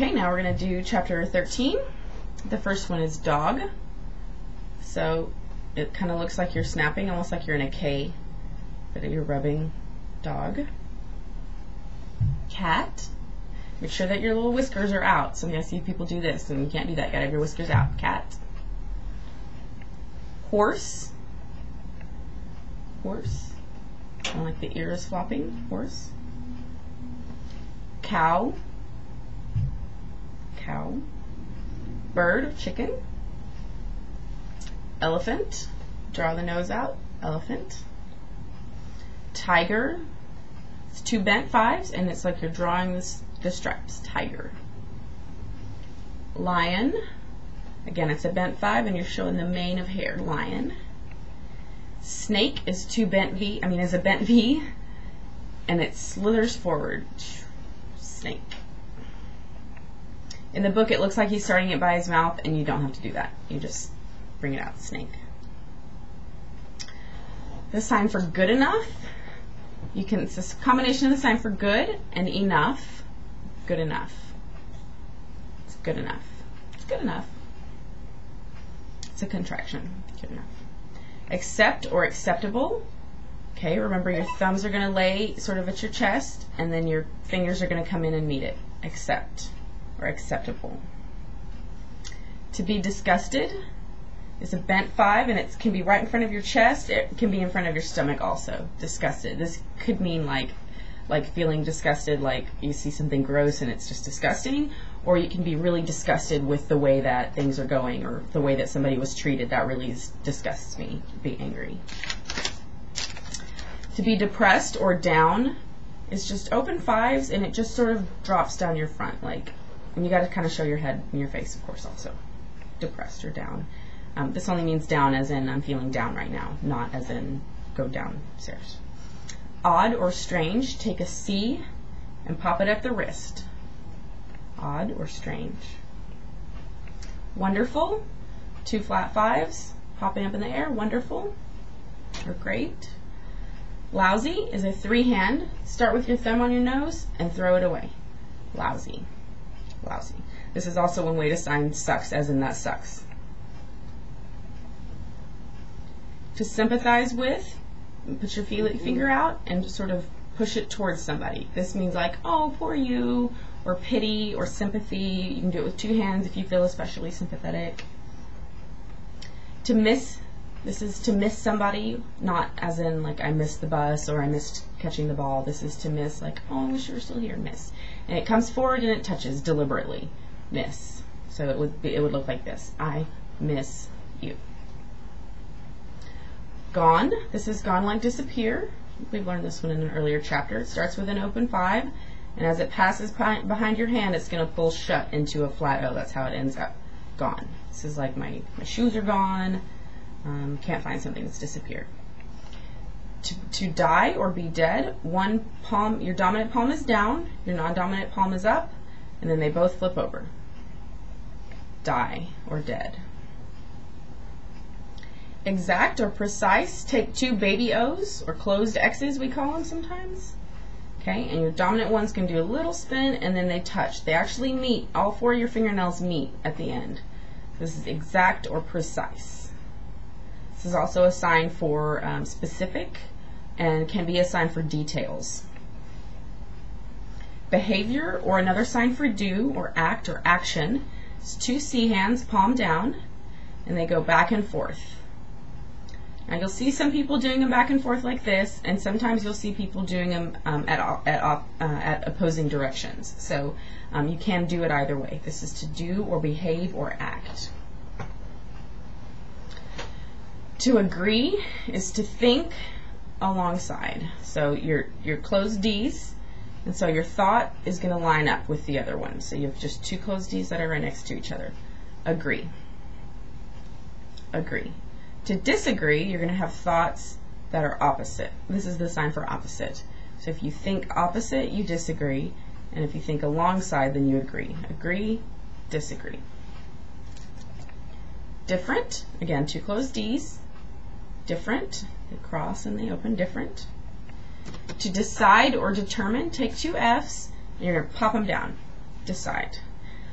Okay, now we're going to do chapter 13. The first one is dog. So it kind of looks like you're snapping, almost like you're in a K, but you're rubbing. Dog. Cat. Make sure that your little whiskers are out. So I see people do this, and you can't do that. You gotta have your whiskers out. Cat. Horse. Horse. Kind of like the ear is flopping. Horse. Cow. Cow. Bird, chicken. Elephant. Draw the nose out. Elephant. Tiger. It's two bent fives, and it's like you're drawing the stripes. Tiger. Lion. Again, it's a bent five, and you're showing the mane of hair. Lion. Snake is is a bent V, and it slithers forward. Snake. In the book, it looks like he's starting it by his mouth, and you don't have to do that. You just bring it out. Snake. The sign for good enough. It's a combination of the sign for good and enough. Good enough. It's good enough. It's good enough. It's a contraction. Good enough. Accept or acceptable. Okay, remember your thumbs are going to lay sort of at your chest, and then your fingers are going to come in and meet it. Accept or acceptable. To be disgusted is a bent five, and it can be right in front of your chest. It can be in front of your stomach also. Disgusted. This could mean like feeling disgusted, like you see something gross and it's just disgusting, or you can be really disgusted with the way that things are going or the way that somebody was treated. That really disgusts me. Be angry. To be depressed or down is just open fives, and it just sort of drops down your front, and you got to kind of show your head and your face, of course, also. Depressed or down. This only means down as in I'm feeling down right now, not as in go downstairs. Odd or strange, take a C and pop it at the wrist. Odd or strange. Wonderful, two flat fives, popping up in the air, wonderful or great. Lousy is a three hand. Start with your thumb on your nose and throw it away. Lousy. Lousy. This is also one way to sign sucks, as in that sucks. To sympathize with, put your finger out and just sort of push it towards somebody. This means like, oh, poor you, or pity, or sympathy. You can do it with two hands if you feel especially sympathetic. To miss, this is to miss somebody, not as in like I missed the bus or I missed catching the ball. This is to miss, like, oh, I wish you were still here, miss. And it comes forward and it touches deliberately. Miss. So it would look like this. I miss you. Gone. This is gone like disappear. We've learned this one in an earlier chapter. It starts with an open five, and as it passes behind your hand, it's going to pull shut into a flat O. That's how it ends up. Gone. This is like my shoes are gone. Can't find something that's disappeared. To die or be dead, one palm, your dominant palm is down, your non-dominant palm is up, and then they both flip over. Die or dead. Exact or precise, take two baby O's, or closed X's we call them sometimes. Okay, and your dominant ones can do a little spin and then they touch. They actually meet, all four of your fingernails meet at the end. This is exact or precise. This is also a sign for specific and can be a sign for details. Behavior, or another sign for do or act or action, is two C hands, palm down, and they go back and forth. Now you'll see some people doing them back and forth like this, and sometimes you'll see people doing them at opposing directions. So you can do it either way. This is to do or behave or act. To agree is to think alongside. So your closed D's, and so your thought is going to line up with the other one. So you have just two closed D's that are right next to each other. Agree. Agree. To disagree, you're going to have thoughts that are opposite. This is the sign for opposite. So if you think opposite, you disagree, and if you think alongside, then you agree. Agree, disagree. Different, again, two closed D's. Different, they cross and they open, different. To decide or determine, take two F's, and you're going to pop them down. Decide.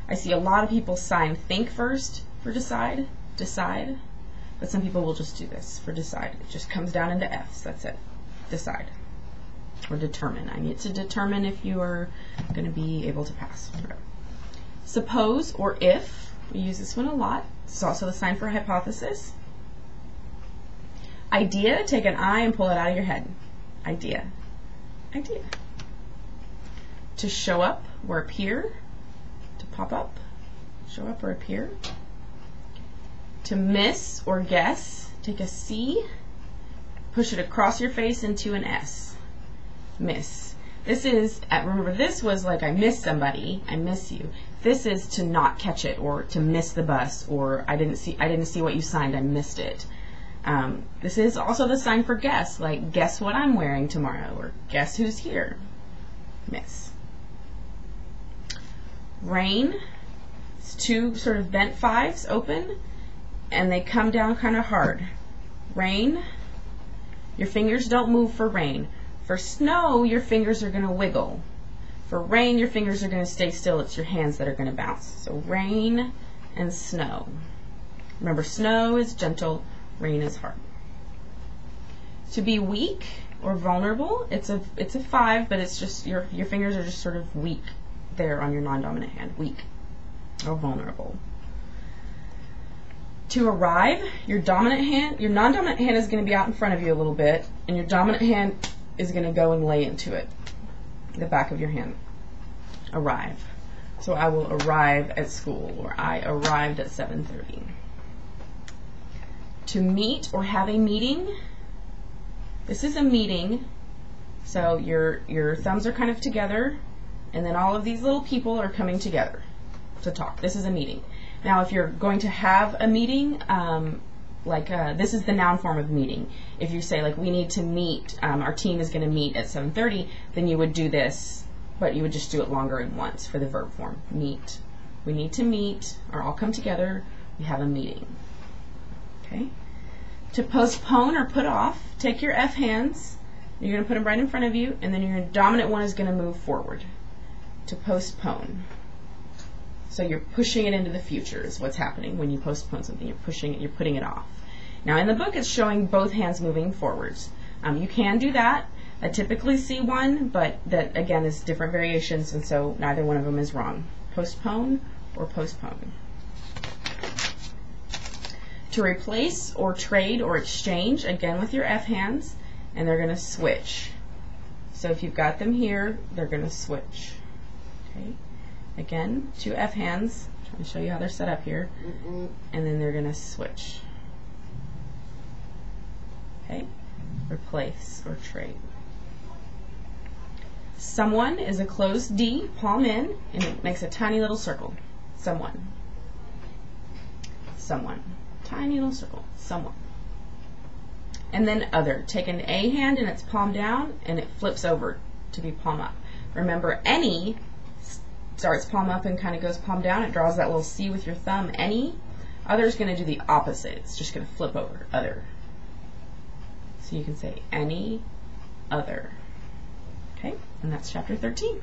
I see a lot of people sign think first for decide, but some people will just do this for decide. It just comes down into F's, that's it. Decide. Or determine. I need to determine if you are going to be able to pass. Suppose or if, we use this one a lot. It's also the sign for hypothesis. Idea, take an I and pull it out of your head. Idea. Idea. To show up or appear. To pop up. Show up or appear. To miss or guess, take a C, push it across your face into an S. Miss. This is, remember this was like I miss somebody, I miss you. This is to not catch it, or to miss the bus, or I didn't see what you signed, I missed it. This is also the sign for guess, like guess what I'm wearing tomorrow, or guess who's here. Miss. Rain. It's two sort of bent fives open, and they come down kind of hard. Rain. Your fingers don't move for rain. For snow, your fingers are going to wiggle. For rain, your fingers are going to stay still. It's your hands that are going to bounce. So rain and snow. Remember, snow is gentle, rain is hard. To be weak or vulnerable, it's a 5, but it's just your fingers are just sort of weak there on your non-dominant hand. Weak or vulnerable. To arrive, your non-dominant hand is going to be out in front of you a little bit, and your dominant hand is going to go and lay into it, the back of your hand. Arrive. So I will arrive at school, or I arrived at 7:30. To meet or have a meeting. This is a meeting, so your thumbs are kind of together, and then all of these little people are coming together to talk. This is a meeting. Now, if you're going to have a meeting, this is the noun form of meeting. If you say, like, we need to meet, our team is going to meet at 7:30, then you would do this, but you would just do it longer in once for the verb form. Meet. We need to meet, or all come together, we have a meeting. Okay? To postpone or put off, take your F hands, you're going to put them right in front of you, and then your dominant one is going to move forward. To postpone. So you're pushing it into the future is what's happening when you postpone something. You're pushing it, you're putting it off. Now in the book it's showing both hands moving forwards. You can do that. I typically see one, but that again is different variations, and so neither one of them is wrong. Postpone or postpone. To replace or trade or exchange, again with your F hands, and they're going to switch. So if you've got them here, they're going to switch. Okay. Again, 2 F hands. I'm trying to show you how they're set up here. And then they're going to switch. Okay? Replace or trade. Someone is a closed D, palm in, and it makes a tiny little circle. Someone. Someone. Tiny little circle. Someone. And then other. Take an A hand and it's palm down, and it flips over to be palm up. Remember, any starts palm up and kind of goes palm down. It draws that little C with your thumb. Any. Other is going to do the opposite. It's just going to flip over. Other. So you can say any, other. Okay? And that's chapter 13.